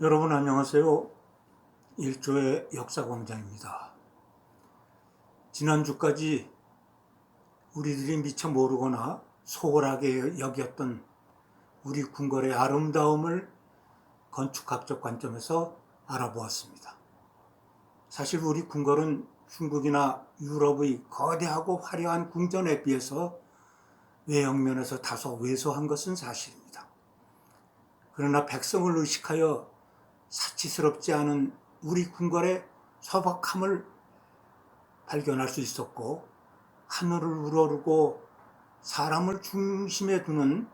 여러분 안녕하세요. 일조의 역사광장입니다. 지난주까지 우리들이 미처 모르거나 소홀하게 여겼던 우리 궁궐의 아름다움을 건축학적 관점에서 알아보았습니다. 사실 우리 궁궐은 중국이나 유럽의 거대하고 화려한 궁전에 비해서 외형면에서 다소 왜소한 것은 사실입니다. 그러나 백성을 의식하여 사치스럽지 않은 우리 궁궐의 소박함을 발견할 수 있었고, 하늘을 우러르고 사람을 중심에 두는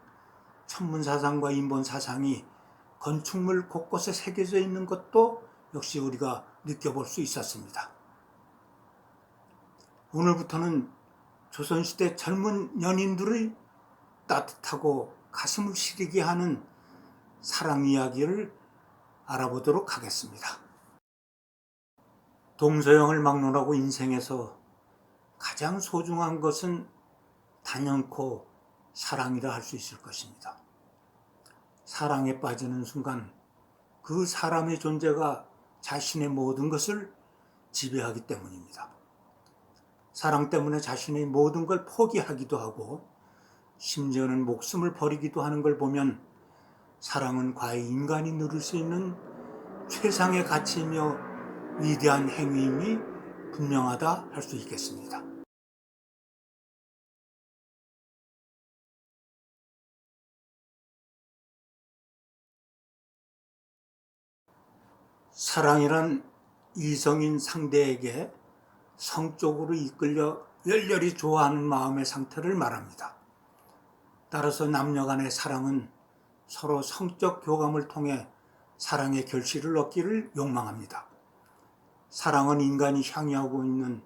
천문사상과 인본사상이 건축물 곳곳에 새겨져 있는 것도 역시 우리가 느껴볼 수 있었습니다. 오늘부터는 조선시대 젊은 연인들의 따뜻하고 가슴을 시리게 하는 사랑 이야기를 알아보도록 하겠습니다. 동서양을 막론하고 인생에서 가장 소중한 것은 단연코 사랑이라 할 수 있을 것입니다. 사랑에 빠지는 순간 그 사람의 존재가 자신의 모든 것을 지배하기 때문입니다. 사랑 때문에 자신의 모든 걸 포기하기도 하고 심지어는 목숨을 버리기도 하는 걸 보면 사랑은 과연 인간이 누릴 수 있는 최상의 가치이며 위대한 행위임이 분명하다 할 수 있겠습니다. 사랑이란 이성인 상대에게 성적으로 이끌려 열렬히 좋아하는 마음의 상태를 말합니다. 따라서 남녀 간의 사랑은 서로 성적 교감을 통해 사랑의 결실을 얻기를 욕망합니다. 사랑은 인간이 향유하고 있는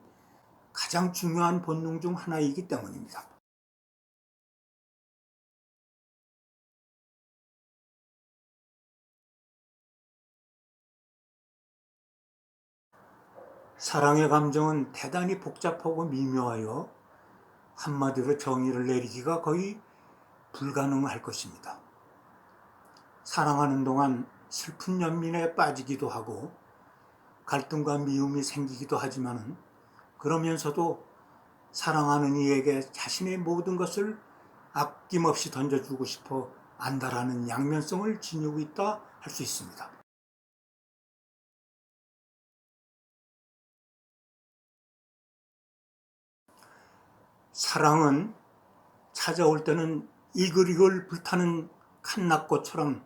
가장 중요한 본능 중 하나이기 때문입니다. 사랑의 감정은 대단히 복잡하고 미묘하여 한마디로 정의를 내리기가 거의 불가능할 것입니다. 사랑하는 동안 슬픈 연민에 빠지기도 하고 갈등과 미움이 생기기도 하지만 그러면서도 사랑하는 이에게 자신의 모든 것을 아낌없이 던져주고 싶어 안다라는 양면성을 지니고 있다 할 수 있습니다. 사랑은 찾아올 때는 이글이글 불타는 칸낙꽃처럼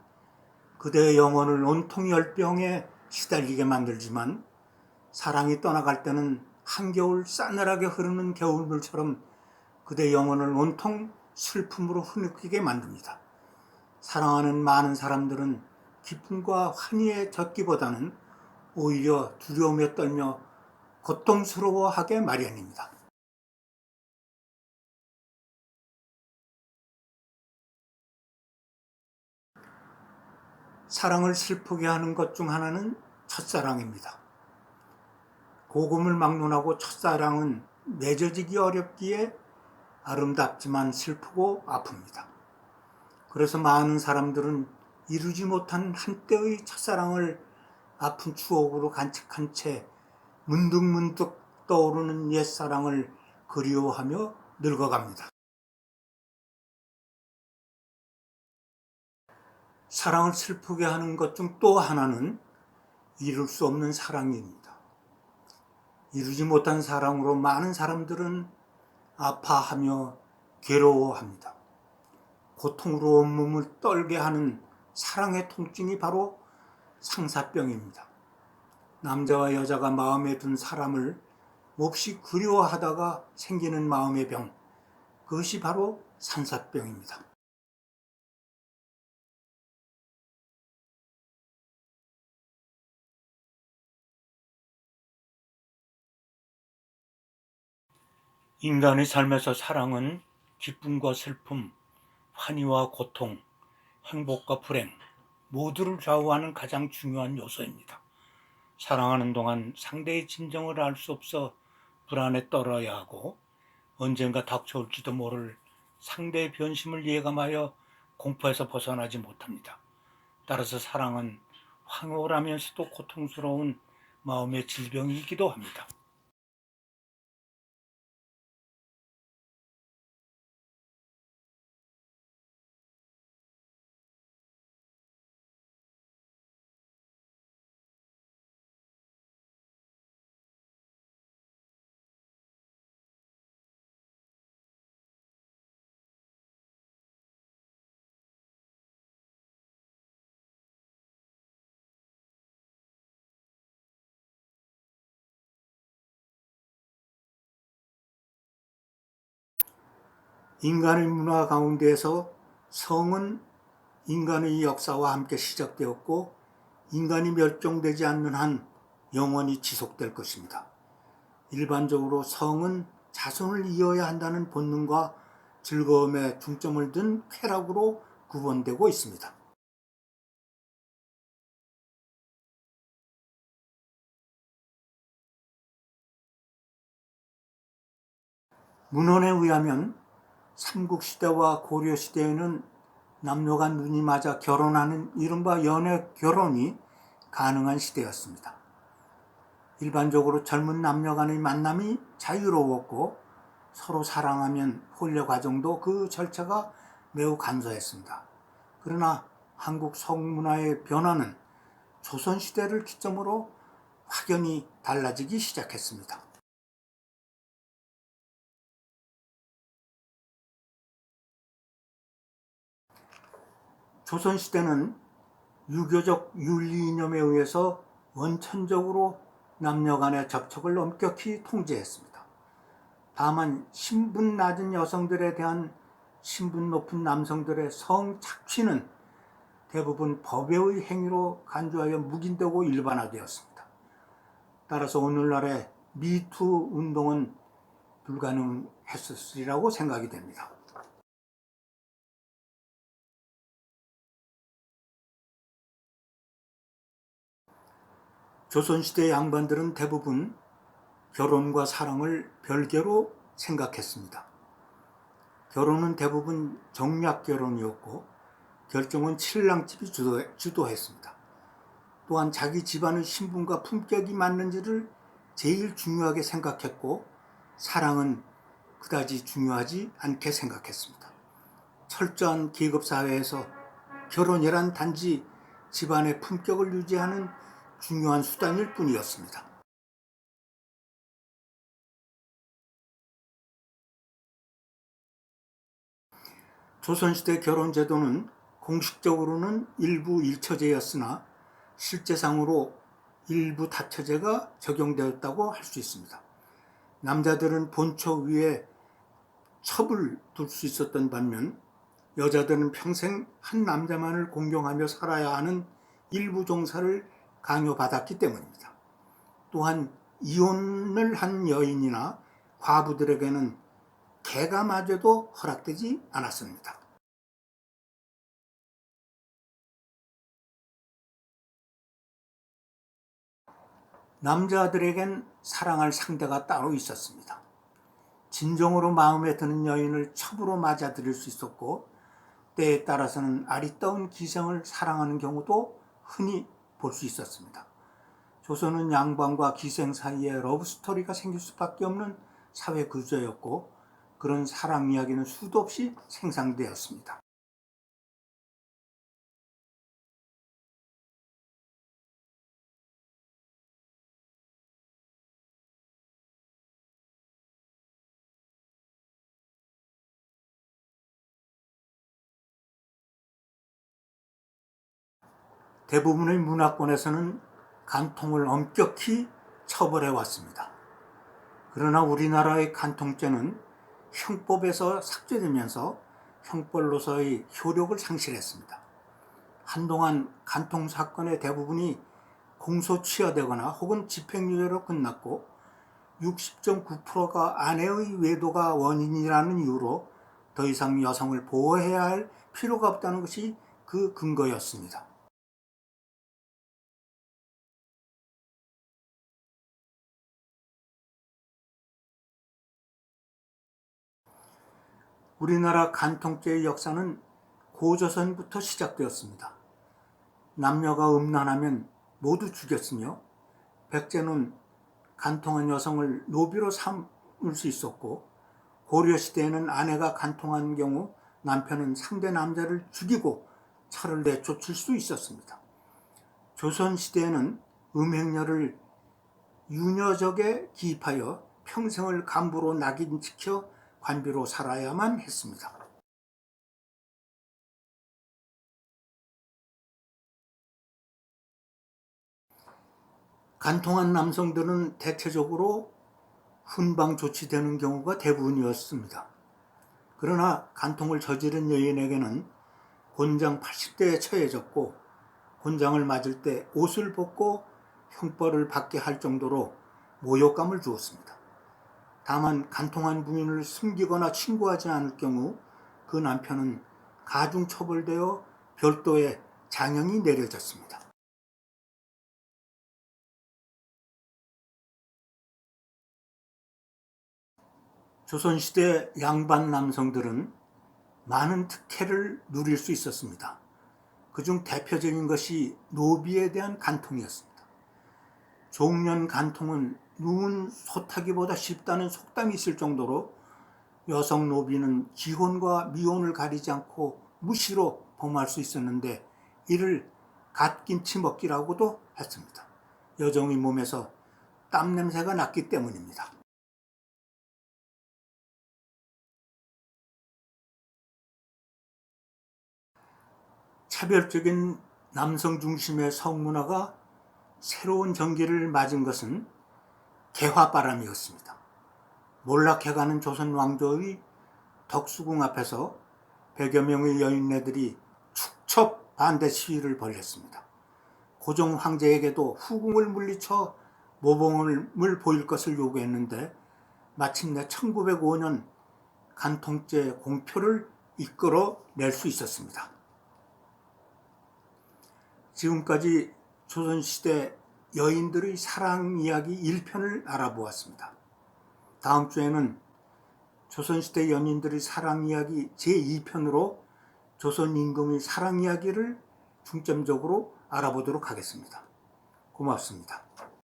그대의 영혼을 온통 열병에 시달리게 만들지만 사랑이 떠나갈 때는 한겨울 싸늘하게 흐르는 겨울물처럼 그대의 영혼을 온통 슬픔으로 흐느끼게 만듭니다. 사랑하는 많은 사람들은 기쁨과 환희에 젖기보다는 오히려 두려움에 떨며 고통스러워하게 마련입니다. 사랑을 슬프게 하는 것 중 하나는 첫사랑입니다. 고금을 막론하고 첫사랑은 맺어지기 어렵기에 아름답지만 슬프고 아픕니다. 그래서 많은 사람들은 이루지 못한 한때의 첫사랑을 아픈 추억으로 간직한 채 문득문득 떠오르는 옛사랑을 그리워하며 늙어갑니다. 사랑을 슬프게 하는 것 중 또 하나는 이룰 수 없는 사랑입니다. 이루지 못한 사랑으로 많은 사람들은 아파하며 괴로워합니다. 고통으로 온몸을 떨게 하는 사랑의 통증이 바로 상사병입니다. 남자와 여자가 마음에 든 사람을 몹시 그리워하다가 생기는 마음의 병, 그것이 바로 상사병입니다. 인간의 삶에서 사랑은 기쁨과 슬픔, 환희와 고통, 행복과 불행 모두를 좌우하는 가장 중요한 요소입니다. 사랑하는 동안 상대의 진정을 알 수 없어 불안에 떨어야 하고 언젠가 닥쳐올지도 모를 상대의 변심을 예감하여 공포에서 벗어나지 못합니다. 따라서 사랑은 황홀하면서도 고통스러운 마음의 질병이기도 합니다. 인간의 문화 가운데에서 성은 인간의 역사와 함께 시작되었고 인간이 멸종되지 않는 한 영원히 지속될 것입니다. 일반적으로 성은 자손을 이어야 한다는 본능과 즐거움에 중점을 둔 쾌락으로 구분되고 있습니다. 문헌에 의하면 삼국시대와 고려시대에는 남녀가 눈이 맞아 결혼하는 이른바 연애 결혼이 가능한 시대였습니다. 일반적으로 젊은 남녀 간의 만남이 자유로웠고 서로 사랑하면 혼례 과정도 그 절차가 매우 간소했습니다. 그러나 한국 성문화의 변화는 조선시대를 기점으로 확연히 달라지기 시작했습니다. 조선시대는 유교적 윤리 이념에 의해서 원천적으로 남녀 간의 접촉을 엄격히 통제했습니다. 다만 신분 낮은 여성들에 대한 신분 높은 남성들의 성 착취는 대부분 법의 행위로 간주하여 묵인되고 일반화되었습니다. 따라서 오늘날의 미투 운동은 불가능했으리라고 생각이 됩니다. 조선시대 양반들은 대부분 결혼과 사랑을 별개로 생각했습니다. 결혼은 대부분 정략 결혼이었고 결정은 신랑집이 주도했습니다. 또한 자기 집안의 신분과 품격이 맞는지를 제일 중요하게 생각했고 사랑은 그다지 중요하지 않게 생각했습니다. 철저한 계급사회에서 결혼이란 단지 집안의 품격을 유지하는 중요한 수단일 뿐이었습니다. 조선시대 결혼제도는 공식적으로는 일부 일처제였으나 실제상으로 일부 다처제가 적용되었다고 할 수 있습니다. 남자들은 본처 위에 첩을 둘 수 있었던 반면 여자들은 평생 한 남자만을 공경하며 살아야 하는 일부 종사를 강요받았기 때문입니다. 또한 이혼을 한 여인이나 과부들에게는 개가마저도 허락되지 않았습니다. 남자들에겐 사랑할 상대가 따로 있었습니다. 진정으로 마음에 드는 여인을 첩으로 맞아들일 수 있었고 때에 따라서는 아리따운 기생을 사랑하는 경우도 흔히 볼 수 있었습니다. 조선은 양반과 기생 사이에 러브스토리가 생길 수밖에 없는 사회 구조였고 그런 사랑 이야기는 수도 없이 생산되었습니다. 대부분의 문화권에서는 간통을 엄격히 처벌해 왔습니다. 그러나 우리나라의 간통죄는 형법에서 삭제되면서 형벌로서의 효력을 상실했습니다. 한동안 간통 사건의 대부분이 공소취하되거나 혹은 집행유예로 끝났고 60.9%가 아내의 외도가 원인이라는 이유로 더 이상 여성을 보호해야 할 필요가 없다는 것이 그 근거였습니다. 우리나라 간통죄의 역사는 고조선부터 시작되었습니다. 남녀가 음란하면 모두 죽였으며 백제는 간통한 여성을 노비로 삼을 수 있었고, 고려시대에는 아내가 간통한 경우 남편은 상대 남자를 죽이고 차를 내쫓을 수 있었습니다. 조선시대에는 음행녀를 유녀적에 기입하여 평생을 간부로 낙인시켜 관비로 살아야만 했습니다. 간통한 남성들은 대체적으로 훈방 조치되는 경우가 대부분이었습니다. 그러나 간통을 저지른 여인에게는 곤장 80대에 처해졌고, 곤장을 맞을 때 옷을 벗고 형벌을 받게 할 정도로 모욕감을 주었습니다. 다만 간통한 부인을 숨기거나 신고하지 않을 경우 그 남편은 가중 처벌되어 별도의 장형이 내려졌습니다. 조선시대 양반 남성들은 많은 특혜를 누릴 수 있었습니다. 그중 대표적인 것이 노비에 대한 간통이었습니다. 종년 간통은 누운 소타기보다 쉽다는 속담이 있을 정도로 여성 노비는 기혼과 미혼을 가리지 않고 무시로 범할 수 있었는데, 이를 갓김치 먹기라고도 했습니다. 여종의 몸에서 땀 냄새가 났기 때문입니다. 차별적인 남성 중심의 성문화가 새로운 전기를 맞은 것은 개화바람이었습니다. 몰락해가는 조선 왕조의 덕수궁 앞에서 100여 명의 여인네들이 축첩 반대 시위를 벌였습니다. 고종 황제에게도 후궁을 물리쳐 모범을 보일 것을 요구했는데, 마침내 1905년 간통죄 공표를 이끌어낼 수 있었습니다. 지금까지 조선시대 여인들의 사랑 이야기 1편을 알아보았습니다. 다음 주에는 조선시대 연인들의 사랑 이야기 제2편으로 조선 임금의 사랑 이야기를 중점적으로 알아보도록 하겠습니다. 고맙습니다.